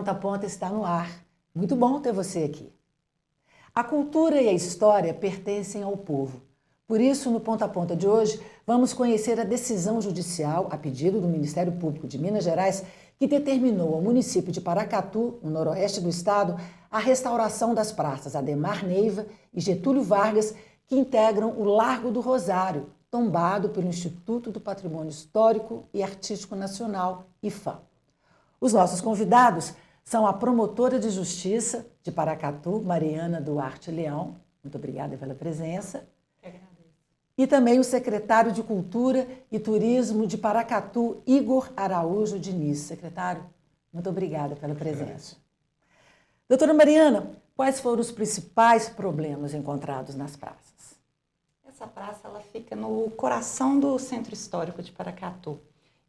Ponta a Ponta está no ar. Muito bom ter você aqui. A cultura e a história pertencem ao povo. Por isso, no Ponta a Ponta de hoje, vamos conhecer a decisão judicial, a pedido do Ministério Público de Minas Gerais, que determinou ao município de Paracatu, no noroeste do estado, a restauração das praças Adhemar Neiva e Getúlio Vargas, que integram o Largo do Rosário, tombado pelo Instituto do Patrimônio Histórico e Artístico Nacional, IFAM. Os nossos convidados são a promotora de justiça de Paracatu, Mariana Duarte Leão. Muito obrigada pela presença. Eu agradeço. E também o secretário de Cultura e Turismo de Paracatu, Igor Araújo Diniz. Secretário, muito obrigada pela presença. Doutora Mariana, quais foram os principais problemas encontrados nas praças? Essa praça ela fica no coração do Centro Histórico de Paracatu.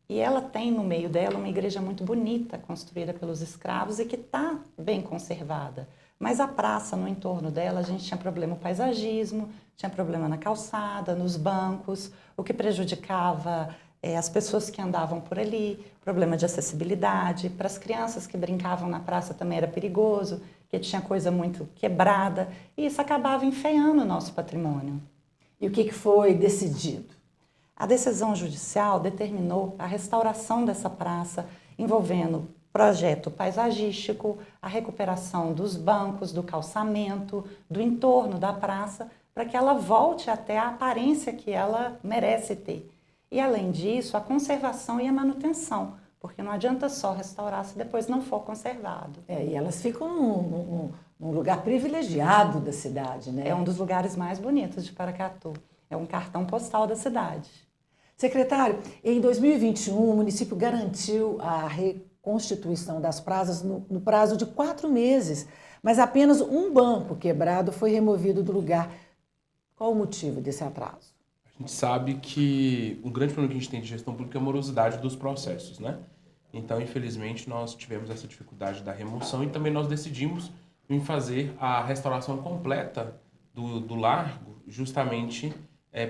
E ela tem no meio dela uma igreja muito bonita, construída pelos escravos e que está bem conservada. Mas a praça, no entorno dela, a gente tinha problema no paisagismo, tinha problema na calçada, nos bancos, o que prejudicava as pessoas que andavam por ali, problema de acessibilidade. Para as crianças que brincavam na praça também era perigoso, porque tinha coisa muito quebrada, e isso acabava enfeiando o nosso patrimônio. E o que foi decidido? A decisão judicial determinou a restauração dessa praça, envolvendo projeto paisagístico, a recuperação dos bancos, do calçamento, do entorno da praça, para que ela volte até a aparência que ela merece ter. E, além disso, a conservação e a manutenção, porque não adianta só restaurar se depois não for conservado. E elas ficam num lugar privilegiado da cidade, né? É um dos lugares mais bonitos de Paracatu. É um cartão postal da cidade. Secretário, em 2021, o município garantiu a reconstituição das praças no prazo de 4 meses, mas apenas um banco quebrado foi removido do lugar. Qual o motivo desse atraso? A gente sabe que o grande problema que a gente tem de gestão pública é a morosidade dos processos, né? Então, infelizmente, nós tivemos essa dificuldade da remoção e também nós decidimos em fazer a restauração completa do largo, justamente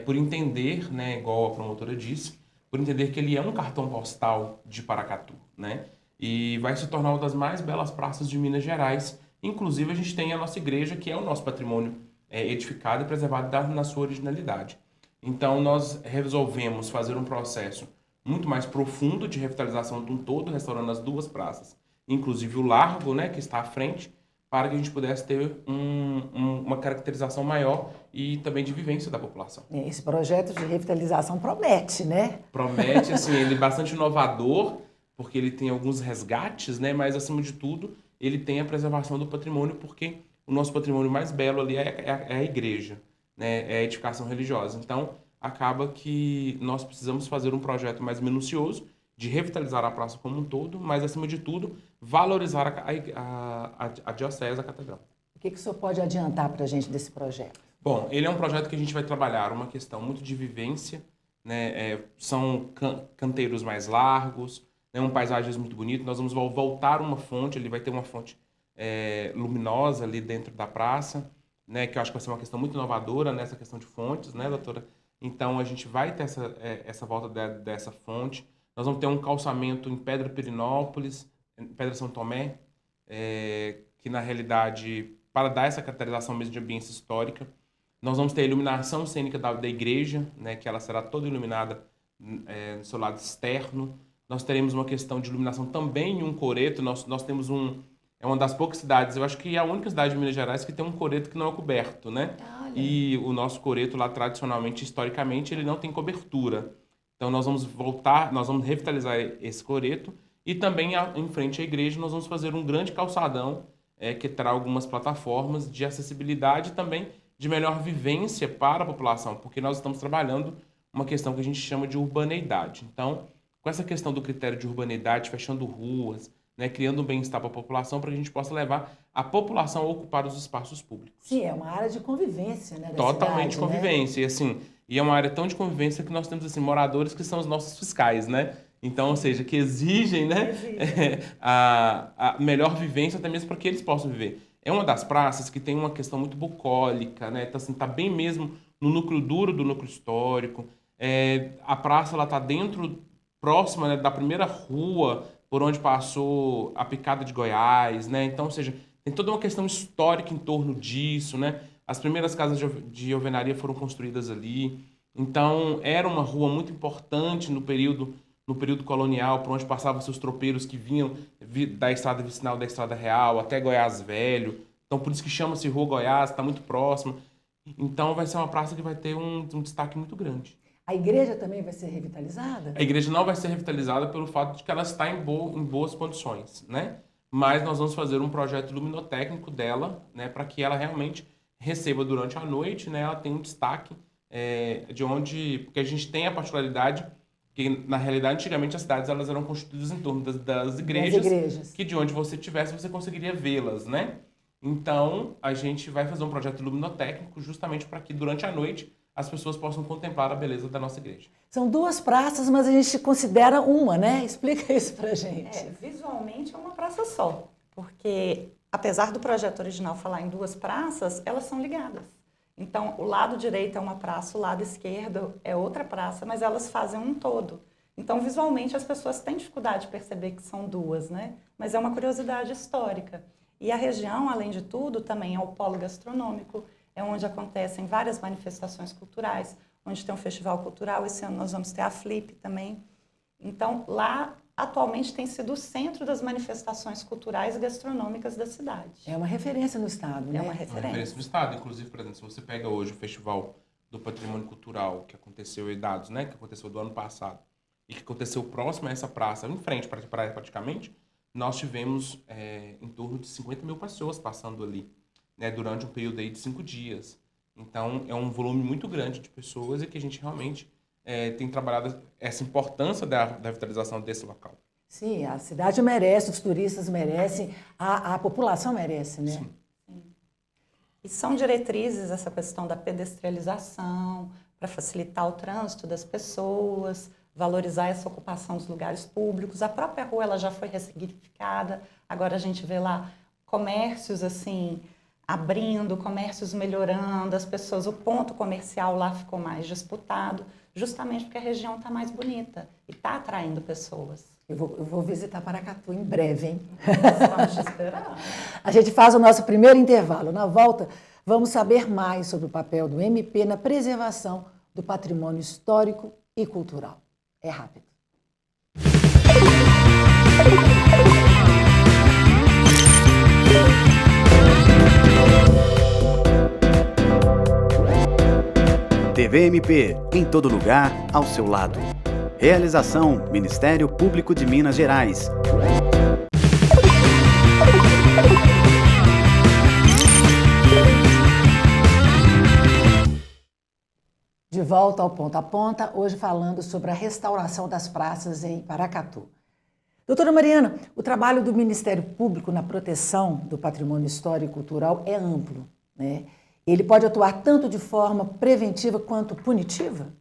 por entender, né, igual a promotora disse, por entender que ele é um cartão postal de Paracatu, né? E vai se tornar uma das mais belas praças de Minas Gerais. Inclusive, a gente tem a nossa igreja, que é o nosso patrimônio edificado e preservado na sua originalidade. Então, nós resolvemos fazer um processo muito mais profundo de revitalização de um todo, restaurando as duas praças, inclusive o largo, né, que está à frente, para que a gente pudesse ter uma caracterização maior e também de vivência da população. Esse projeto de revitalização promete, né? Promete, assim, ele é bastante inovador, porque ele tem alguns resgates, né, mas, acima de tudo, ele tem a preservação do patrimônio, porque o nosso patrimônio mais belo ali é a igreja, né, é a edificação religiosa. Então, acaba que nós precisamos fazer um projeto mais minucioso de revitalizar a praça como um todo, mas, acima de tudo, valorizar a diocese, a catedral. O que o senhor pode adiantar para a gente desse projeto? Bom, ele é um projeto que a gente vai trabalhar uma questão muito de vivência, né? São canteiros mais largos, né? Um paisagismo muito bonito. Nós vamos voltar uma fonte, ele vai ter uma fonte luminosa ali dentro da praça, né? Que eu acho que vai ser uma questão muito inovadora nessa questão de fontes, né, doutora? Então, a gente vai ter essa volta dessa fonte. Nós vamos ter um calçamento em Pedra Pirinópolis, em Pedra São Tomé, que, na realidade, para dar essa caracterização mesmo de ambiência histórica. Nós vamos ter a iluminação cênica da igreja, né, que ela será toda iluminada no seu lado externo. Nós teremos uma questão de iluminação também em um coreto. Nós temos é uma das poucas cidades, eu acho que é a única cidade de Minas Gerais que tem um coreto que não é coberto, né? Olha. E o nosso coreto lá, tradicionalmente, historicamente, ele não tem cobertura. Então, nós vamos revitalizar esse coreto e também, em frente à igreja, nós vamos fazer um grande calçadão que terá algumas plataformas de acessibilidade e também de melhor vivência para a população, porque nós estamos trabalhando uma questão que a gente chama de urbaneidade. Então, com essa questão do critério de urbaneidade, fechando ruas, né, criando um bem-estar para a população, para que a gente possa levar a população a ocupar os espaços públicos. Sim, é uma área de convivência, né, da Totalmente cidade, convivência, né? E é uma área tão de convivência que nós temos assim, moradores que são os nossos fiscais, né? Então, ou seja, que exigem, né, a melhor vivência até mesmo para que eles possam viver. É uma das praças que tem uma questão muito bucólica, né? Então, assim, tá bem mesmo no núcleo duro do núcleo histórico. A praça ela tá próxima, né, da primeira rua por onde passou a picada de Goiás, né? Então, ou seja, tem toda uma questão histórica em torno disso, né? As primeiras casas de alvenaria foram construídas ali. Então, era uma rua muito importante no período colonial, por onde passavam seus tropeiros que vinham da estrada vicinal, da estrada real, até Goiás Velho. Então, por isso que chama-se Rua Goiás, está muito próxima. Então, vai ser uma praça que vai ter um destaque muito grande. A igreja também vai ser revitalizada? A igreja não vai ser revitalizada pelo fato de que ela está em boas condições, né? Mas nós vamos fazer um projeto luminotécnico dela, né, para que ela realmente receba durante a noite, né, ela tem um destaque porque a gente tem a particularidade que, na realidade, antigamente as cidades elas eram constituídas em torno das igrejas, que de onde você estivesse você conseguiria vê-las, né? Então, a gente vai fazer um projeto luminotécnico justamente para que durante a noite as pessoas possam contemplar a beleza da nossa igreja. São duas praças, mas a gente considera uma, né? Explica isso pra gente. Visualmente é uma praça só, porque apesar do projeto original falar em duas praças, elas são ligadas. Então, o lado direito é uma praça, o lado esquerdo é outra praça, mas elas fazem um todo. Então, visualmente, as pessoas têm dificuldade de perceber que são duas, né? Mas é uma curiosidade histórica. E a região, além de tudo, também é o polo gastronômico, é onde acontecem várias manifestações culturais, onde tem um festival cultural. Esse ano nós vamos ter a Flip também. Então, lá, atualmente, tem sido o centro das manifestações culturais e gastronômicas da cidade. É uma referência no estado, né? É uma referência no estado. Inclusive, por exemplo, se você pega hoje o Festival do Patrimônio Cultural, que aconteceu em Dados, né, que aconteceu do ano passado, e que aconteceu próximo a essa praça, em frente praticamente, nós tivemos em torno de 50 mil pessoas passando ali, né, durante um período aí de 5 dias. Então, é um volume muito grande de pessoas e que a gente realmente tem trabalhado essa importância da revitalização desse local. Sim, a cidade merece, os turistas merecem, a população merece, né? Sim. E são diretrizes essa questão da pedestrialização, para facilitar o trânsito das pessoas, valorizar essa ocupação dos lugares públicos. A própria rua ela já foi ressignificada, agora a gente vê lá comércios assim abrindo, comércios melhorando, as pessoas, o ponto comercial lá ficou mais disputado, justamente porque a região está mais bonita e está atraindo pessoas. Eu vou visitar Paracatu em breve, hein? Estamos te esperando. A gente faz o nosso primeiro intervalo. Na volta, vamos saber mais sobre o papel do MP na preservação do patrimônio histórico e cultural. É rápido. TV MP, em todo lugar, ao seu lado. Realização: Ministério Público de Minas Gerais. De volta ao Ponta a Ponta, hoje falando sobre a restauração das praças em Paracatu. Doutora Mariana, o trabalho do Ministério Público na proteção do patrimônio histórico e cultural é amplo, né? Ele pode atuar tanto de forma preventiva quanto punitiva?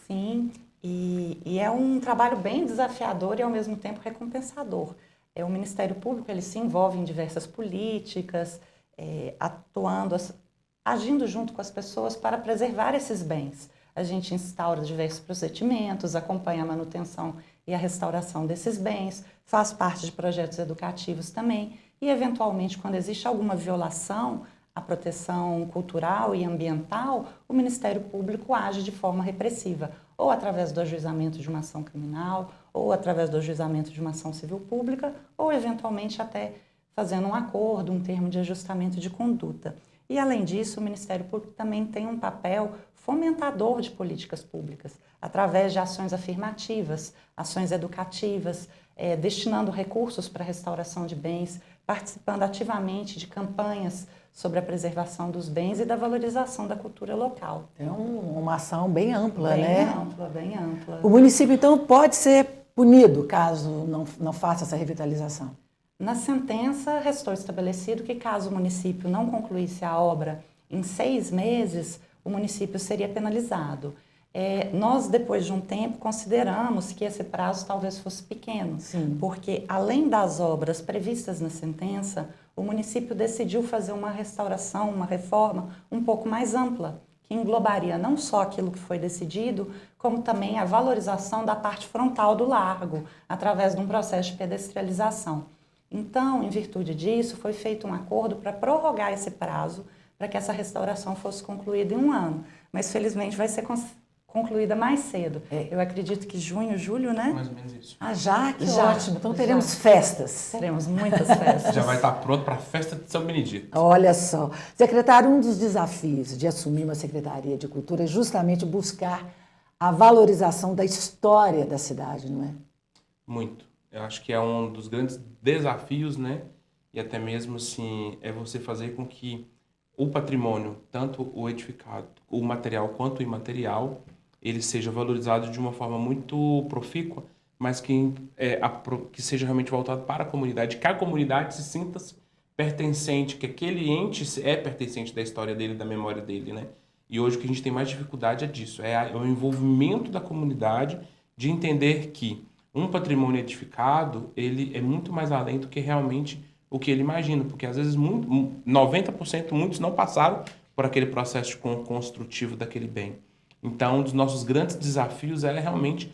Sim, e é um trabalho bem desafiador e ao mesmo tempo recompensador. O Ministério Público ele se envolve em diversas políticas, agindo junto com as pessoas para preservar esses bens. A gente instaura diversos procedimentos, acompanha a manutenção e a restauração desses bens, faz parte de projetos educativos também e, eventualmente, quando existe alguma violação à proteção cultural e ambiental, o Ministério Público age de forma repressiva, ou através do ajuizamento de uma ação criminal, ou através do ajuizamento de uma ação civil pública, ou, eventualmente, até fazendo um acordo, um termo de ajustamento de conduta. E, além disso, o Ministério Público também tem um papel fomentador de políticas públicas, através de ações afirmativas, ações educativas, destinando recursos para a restauração de bens, participando ativamente de campanhas sobre a preservação dos bens e da valorização da cultura local. É uma ação bem ampla, né? Bem ampla. O município, então, pode ser punido caso não faça essa revitalização? Na sentença, restou estabelecido que caso o município não concluísse a obra em 6 meses, o município seria penalizado. Nós, depois de um tempo, consideramos que esse prazo talvez fosse pequeno, Sim. porque, além das obras previstas na sentença, o município decidiu fazer uma restauração, uma reforma um pouco mais ampla, que englobaria não só aquilo que foi decidido, como também a valorização da parte frontal do largo, através de um processo de pedestrialização. Então, em virtude disso, foi feito um acordo para prorrogar esse prazo, para que essa restauração fosse concluída em 1 ano. Mas, felizmente, vai ser concluída mais cedo. Eu acredito que junho, julho, né? Mais ou menos isso. Ah, já? Que Já, ótimo. Então já. teremos festas. Teremos muitas festas. Já vai estar pronto para a festa de São Benedito. Olha só. Secretário, um dos desafios de assumir uma Secretaria de Cultura é justamente buscar a valorização da história da cidade, não é? Muito. Eu acho que é um dos grandes desafios, né? E até mesmo, assim, é você fazer com que o patrimônio, tanto o edificado, o material quanto o imaterial, ele seja valorizado de uma forma muito profícua, mas que seja realmente voltado para a comunidade, que a comunidade se sinta pertencente, que aquele ente é pertencente da história dele, da memória dele, né? E hoje o que a gente tem mais dificuldade é disso, é o envolvimento da comunidade de entender que um patrimônio edificado, ele é muito mais além do que realmente o que ele imagina, porque às vezes 90% muitos não passaram por aquele processo construtivo daquele bem. Então, um dos nossos grandes desafios é realmente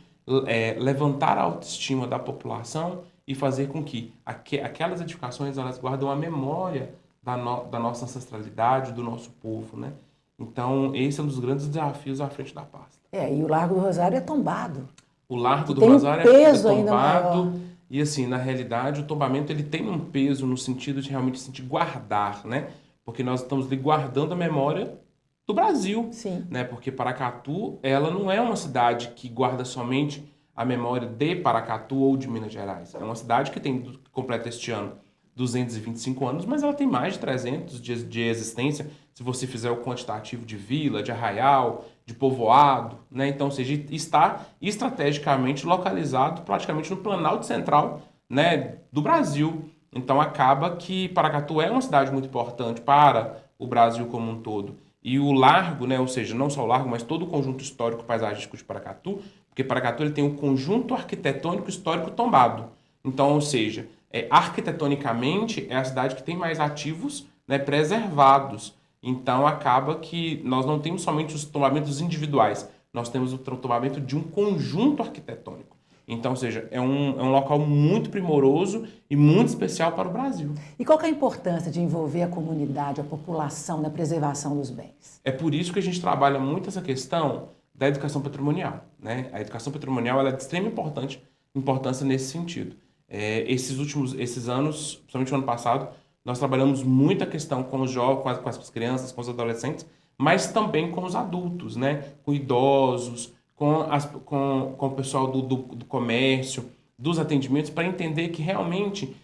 levantar a autoestima da população e fazer com que aquelas edificações elas guardem a memória da nossa ancestralidade, do nosso povo, né? Então, esse é um dos grandes desafios à frente da pasta. E o Largo do Rosário é tombado. O Largo do Tem um Rosário peso é ainda tombado. maior. E assim, na realidade, o tombamento ele tem um peso no sentido de realmente sentir guardar, né? Porque nós estamos ali guardando a memória do Brasil, Sim. né? Porque Paracatu, ela não é uma cidade que guarda somente a memória de Paracatu ou de Minas Gerais. É uma cidade que completa este ano 225 anos, mas ela tem mais de 300 dias de existência, se você fizer o quantitativo de vila, de arraial, de povoado, né? Então, ou seja, está estrategicamente localizado praticamente no Planalto Central, né, do Brasil. Então, acaba que Paracatu é uma cidade muito importante para o Brasil como um todo. E o largo, né, ou seja, não só o largo, mas todo o conjunto histórico paisagístico de Paracatu, porque Paracatu ele tem um conjunto arquitetônico histórico tombado. Então, ou seja, arquitetonicamente é a cidade que tem mais ativos, né, preservados. Então, acaba que nós não temos somente os tombamentos individuais, nós temos o tombamento de um conjunto arquitetônico. Então, ou seja, é um local muito primoroso e muito especial para o Brasil. E qual que é a importância de envolver a comunidade, a população na preservação dos bens? É por isso que a gente trabalha muito essa questão da educação patrimonial, né? A educação patrimonial ela é de extrema importância nesse sentido. Esses anos, principalmente o ano passado, nós trabalhamos muito a questão com os jovens, com as crianças, com os adolescentes, mas também com os adultos, né? Com idosos, com o pessoal do comércio, dos atendimentos, para entender que realmente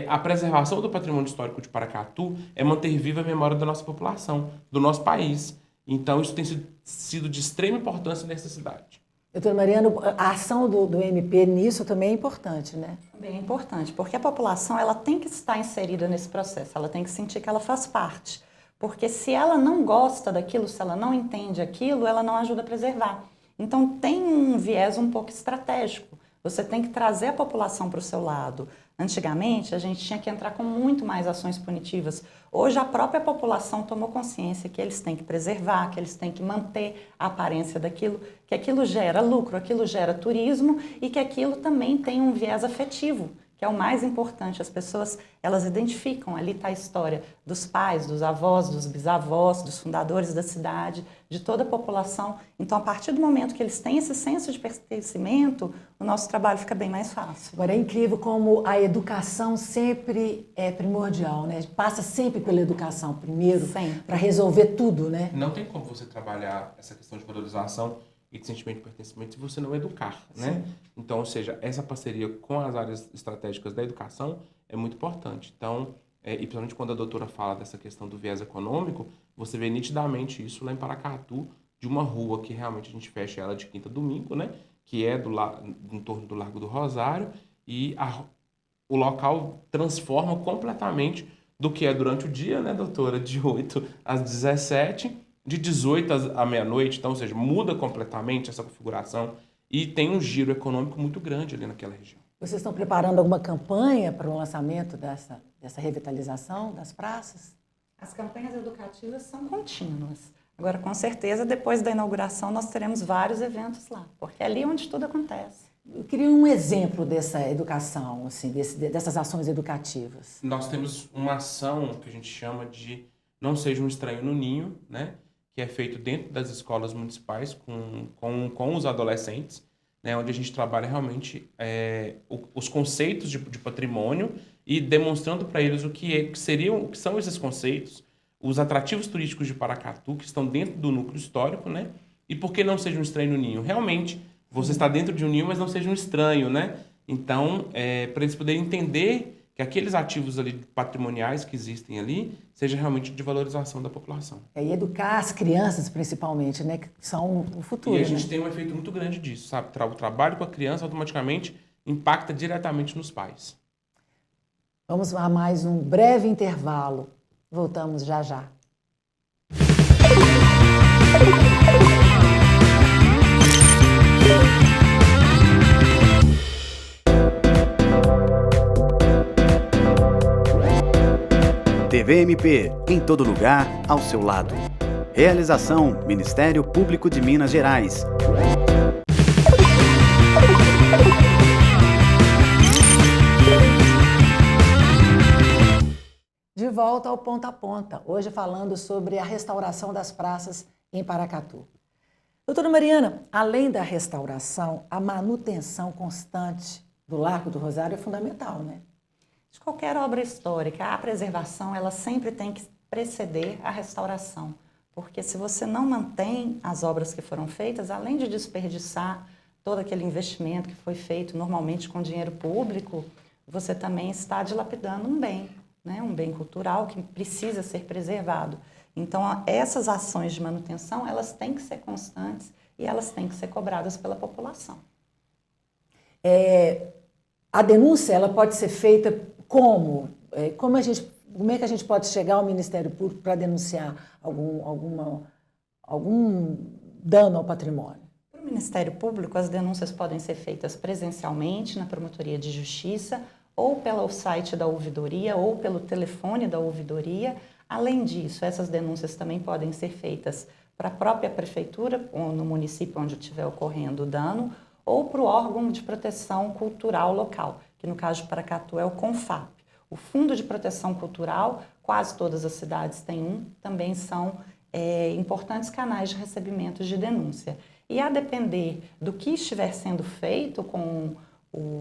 a preservação do patrimônio histórico de Paracatu é manter viva a memória da nossa população, do nosso país. Então, isso tem sido de extrema importância nessa cidade. Doutora Mariana, a ação do MP nisso também é importante, né? Também é importante, porque a população ela tem que estar inserida nesse processo, ela tem que sentir que ela faz parte. Porque se ela não gosta daquilo, se ela não entende aquilo, ela não ajuda a preservar. Então, tem um viés um pouco estratégico. Você tem que trazer a população para o seu lado. Antigamente, a gente tinha que entrar com muito mais ações punitivas. Hoje, a própria população tomou consciência que eles têm que preservar, que eles têm que manter a aparência daquilo, que aquilo gera lucro, aquilo gera turismo e que aquilo também tem um viés afetivo, que é o mais importante. As pessoas, elas identificam, ali está a história dos pais, dos avós, dos bisavós, dos fundadores da cidade, de toda a população. Então, a partir do momento que eles têm esse senso de pertencimento, o nosso trabalho fica bem mais fácil. Agora, é incrível como a educação sempre é primordial, né? Passa sempre pela educação primeiro, para resolver tudo, né? Não tem como você trabalhar essa questão de valorização e de sentimento de pertencimento se você não educar, né? Então, ou seja, essa parceria com as áreas estratégicas da educação é muito importante. Então, e principalmente quando a doutora fala dessa questão do viés econômico, você vê nitidamente isso lá em Paracatu, de uma rua que realmente a gente fecha ela de quinta a domingo, né? Que é em torno do Largo do Rosário, e o local transforma completamente do que é durante o dia, né, doutora? De 8 às 17, de 18 à meia-noite, então, ou seja, muda completamente essa configuração e tem um giro econômico muito grande ali naquela região. Vocês estão preparando alguma campanha para o lançamento dessa revitalização das praças? As campanhas educativas são contínuas. Agora, com certeza, depois da inauguração, nós teremos vários eventos lá, porque é ali onde tudo acontece. Eu queria um exemplo dessa educação, assim, dessas ações educativas. Nós temos uma ação que a gente chama de Não Seja um Estranho no Ninho, né? Que é feito dentro das escolas municipais com os adolescentes, né? Onde a gente trabalha realmente os conceitos de patrimônio e demonstrando para eles o que são esses conceitos, os atrativos turísticos de Paracatu, que estão dentro do núcleo histórico, né? E por que não seja um estranho no ninho? Realmente, você está dentro de um ninho, mas não seja um estranho, né? Então, para eles poderem entender que aqueles ativos ali patrimoniais que existem ali seja realmente de valorização da população. E educar as crianças, principalmente, né? Que são o futuro. E a gente né? tem um efeito muito grande disso, sabe? O trabalho com a criança automaticamente impacta diretamente nos pais. Vamos a mais um breve intervalo. Voltamos já já. TVMP, em todo lugar, ao seu lado. Realização: Ministério Público de Minas Gerais. De volta ao Ponta a Ponta, hoje falando sobre a restauração das praças em Paracatu. Doutora Mariana, além da restauração, a manutenção constante do Largo do Rosário é fundamental, né? De qualquer obra histórica, a preservação ela sempre tem que preceder a restauração, porque se você não mantém as obras que foram feitas, além de desperdiçar todo aquele investimento que foi feito normalmente com dinheiro público, você também está dilapidando um bem, né? Um bem cultural que precisa ser preservado. Então, essas ações de manutenção, elas têm que ser constantes e elas têm que ser cobradas pela população. A denúncia ela pode ser feita como? Como é que a gente pode chegar ao Ministério Público para denunciar algum dano ao patrimônio? Para o Ministério Público, as denúncias podem ser feitas presencialmente na Promotoria de Justiça, ou pelo site da ouvidoria, ou pelo telefone da ouvidoria. Além disso, essas denúncias também podem ser feitas para a própria prefeitura, ou no município onde estiver ocorrendo o dano, ou para o órgão de proteção cultural local, que no caso de Paracatu é o CONFAP. O Fundo de Proteção Cultural, quase todas as cidades têm um, também são importantes canais de recebimento de denúncia. E a depender do que estiver sendo feito com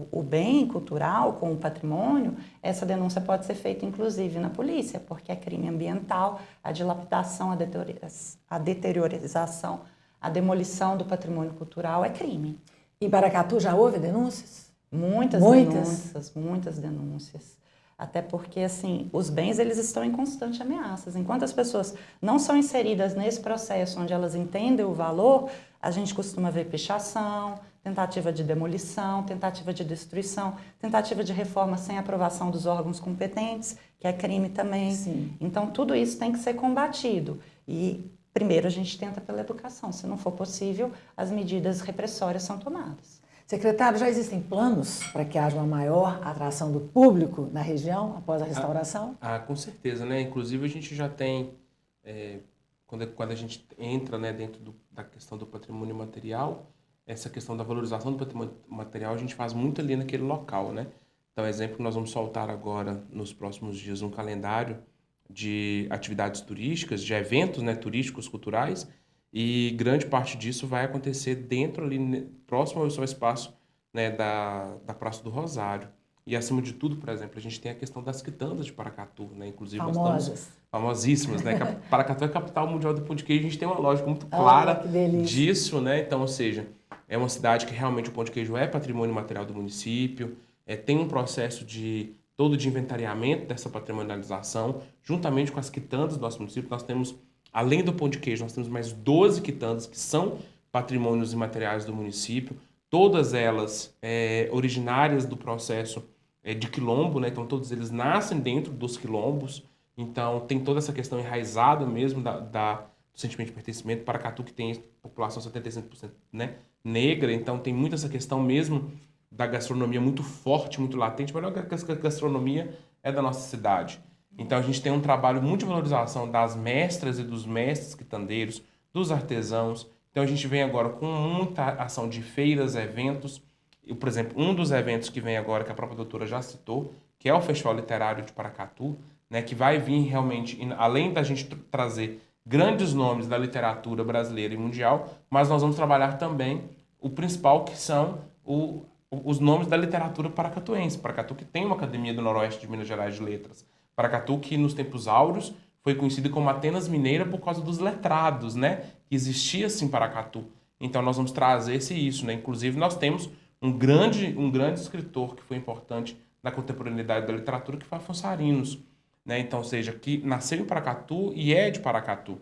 o bem cultural, com o patrimônio, essa denúncia pode ser feita inclusive na polícia, porque é crime ambiental, a dilapidação, a deteriorização, a demolição do patrimônio cultural é crime. Em Paracatu já houve denúncias? Muitas denúncias. Até porque, assim, os bens eles estão em constante ameaças. Enquanto as pessoas não são inseridas nesse processo onde elas entendem o valor, a gente costuma ver pichação, tentativa de demolição, tentativa de destruição, tentativa de reforma sem aprovação dos órgãos competentes, que é crime também. Sim. Então, tudo isso tem que ser combatido. E, primeiro, a gente tenta pela educação. Se não for possível, as medidas repressórias são tomadas. Secretário, já existem planos para que haja uma maior atração do público na região após a restauração? Com certeza, né? Inclusive a gente já tem, quando a gente entra, né, dentro da questão do patrimônio material, essa questão da valorização do patrimônio material a gente faz muito ali naquele local, né? Então, exemplo, nós vamos soltar agora, nos próximos dias, um calendário de atividades turísticas, de eventos, né, turísticos, culturais, e grande parte disso vai acontecer dentro ali, próximo ao seu espaço, né, da Praça do Rosário. E acima de tudo, por exemplo, a gente tem a questão das quitandas de Paracatu, né? Inclusive Famosas. Famosíssimas, né? Paracatu é a capital mundial do pão de queijo, a gente tem uma lógica muito clara disso, né? Então, ou seja, é uma cidade que realmente o pão de queijo é patrimônio material do município, tem um processo de inventariamento dessa patrimonialização, juntamente com as quitandas do nosso município. Nós temos, além do pão de queijo, nós temos mais 12 quitandas que são patrimônios imateriais do município, todas elas originárias do processo de quilombo, né? Então todos eles nascem dentro dos quilombos, então tem toda essa questão enraizada mesmo do sentimento de pertencimento. Paracatu, que tem população 75%, né, negra, então tem muito essa questão mesmo da gastronomia muito forte, muito latente, mas não é que a gastronomia é da nossa cidade. Então a gente tem um trabalho muito de valorização das mestras e dos mestres quitandeiros, dos artesãos. Então a gente vem agora com muita ação de feiras, eventos. Por exemplo, um dos eventos que vem agora, que a própria doutora já citou, que é o Festival Literário de Paracatu, né, que vai vir realmente, além da gente trazer grandes nomes da literatura brasileira e mundial, mas nós vamos trabalhar também o principal, que são os nomes da literatura paracatuense. Paracatu, que tem uma Academia do Noroeste de Minas Gerais de Letras. Paracatu, que nos tempos áureos foi conhecida como Atenas Mineira por causa dos letrados, né? Que existia assim Paracatu. Então nós vamos trazer isso, né? Inclusive nós temos um grande escritor que foi importante na contemporaneidade da literatura, que foi Afonso Arinos, né? Então, ou seja, que nasceu em Paracatu e é de Paracatu.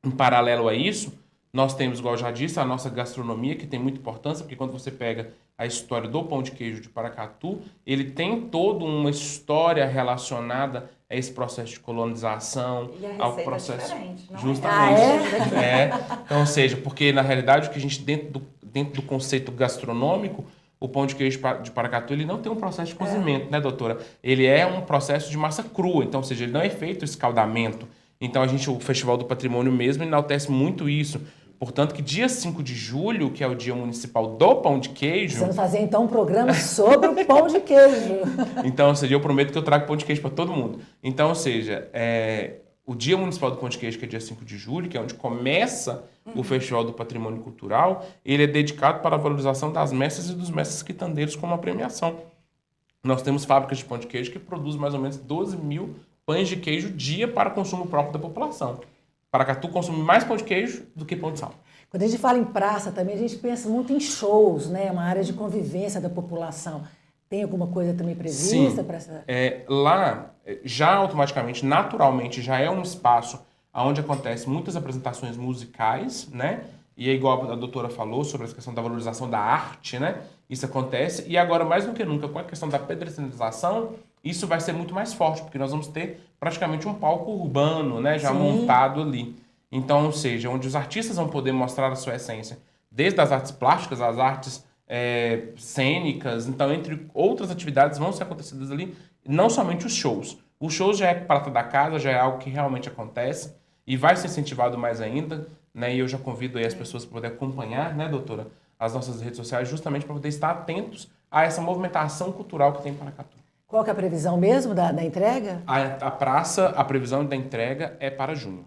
Em paralelo a isso, nós temos, igual eu já disse, a nossa gastronomia, que tem muita importância, porque quando você pega a história do pão de queijo de Paracatu, ele tem toda uma história relacionada a esse processo de colonização, E a ao receita processo é diferente, não justamente. é? Então, ou seja, porque na realidade o que a gente dentro do conceito gastronômico, o pão de queijo de Paracatu, ele não tem um processo de cozimento, né, doutora? Ele é um processo de massa crua, então, ou seja, ele não é feito escaldamento. Então, o Festival do Patrimônio mesmo enaltece muito isso. Portanto, que dia 5 de julho, que é o dia municipal do pão de queijo... Precisamos fazer, então, um programa sobre o pão de queijo. Então, ou seja, eu prometo que eu trago pão de queijo para todo mundo. Então, ou seja, o Dia Municipal do Pão de Queijo, que é dia 5 de julho, que é onde começa o Festival do Patrimônio Cultural, ele é dedicado para a valorização das mestras e dos mestres quitandeiros como uma premiação. Nós temos fábricas de pão de queijo que produzem mais ou menos 12 mil pães de queijo dia para consumo próprio da população. Paracatu consome mais pão de queijo do que pão de sal. Quando a gente fala em praça também, a gente pensa muito em shows, né? Uma área de convivência da população. Tem alguma coisa também prevista para essa... Lá, já automaticamente, naturalmente, já é um espaço onde acontecem muitas apresentações musicais, né? E é igual a doutora falou sobre essa questão da valorização da arte, né? Isso acontece. E agora, mais do que nunca, com a questão da pedestrianização, isso vai ser muito mais forte, porque nós vamos ter praticamente um palco urbano, né? Já montado ali. Então, ou seja, onde os artistas vão poder mostrar a sua essência, desde as artes plásticas, as artes cênicas, então, entre outras atividades vão ser acontecidas ali, não somente os shows. Os shows já é prata da casa, já é algo que realmente acontece e vai ser incentivado mais ainda, né? E eu já convido aí as pessoas para poder acompanhar, né, doutora, as nossas redes sociais, justamente para poder estar atentos a essa movimentação cultural que tem em Paracatu. Qual que é a previsão mesmo da entrega? A praça, a previsão da entrega é para junho.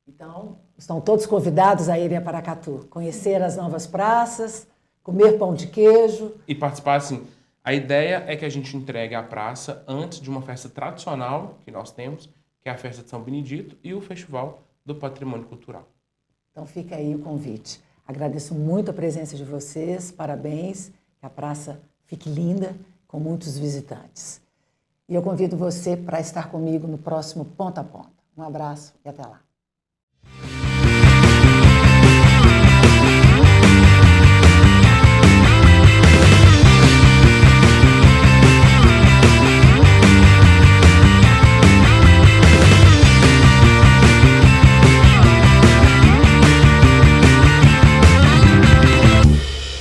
Então, estão todos convidados a irem a Paracatu, conhecer as novas praças, comer pão de queijo. E participar, assim, a ideia é que a gente entregue a praça antes de uma festa tradicional que nós temos, que é a festa de São Benedito e o Festival do Patrimônio Cultural. Então fica aí o convite. Agradeço muito a presença de vocês, parabéns, que a praça fique linda, com muitos visitantes. E eu convido você para estar comigo no próximo Ponta a Ponta. Um abraço e até lá.